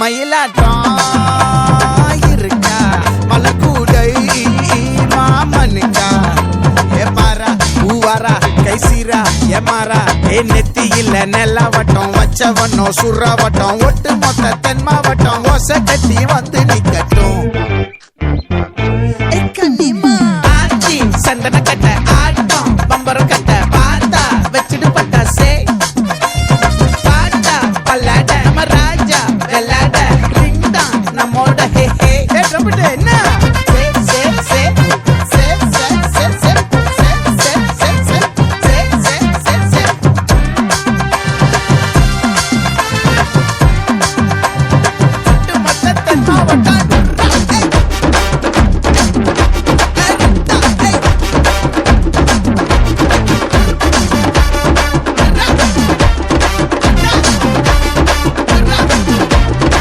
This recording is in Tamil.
மயிலாட்டம் இருக்கா மலக்கூடை மாமனுக்கா ஏ பாரா பூவாரா கைசீரா ஏ மாறா ஏ நெத்தி இல்ல நெல்லவட்டம் வச்சவனோ சுறவட்டம் ஒட்டு மொத்த தென் மாவட்டம் ஓசை கட்டி வந்து நிக்கட்டும் சந்தன கட்ட ஆட்டம் பம்பரம் கட்ட பார்த்தா வச்சுட்டு பட்டாசே பாட்டா பல்லாட நம்ம ராஜா வெள்ளாட ரிங் தான் நம்மோட ஹே ஹே என்ன மொத்த தென் மாவட்டம்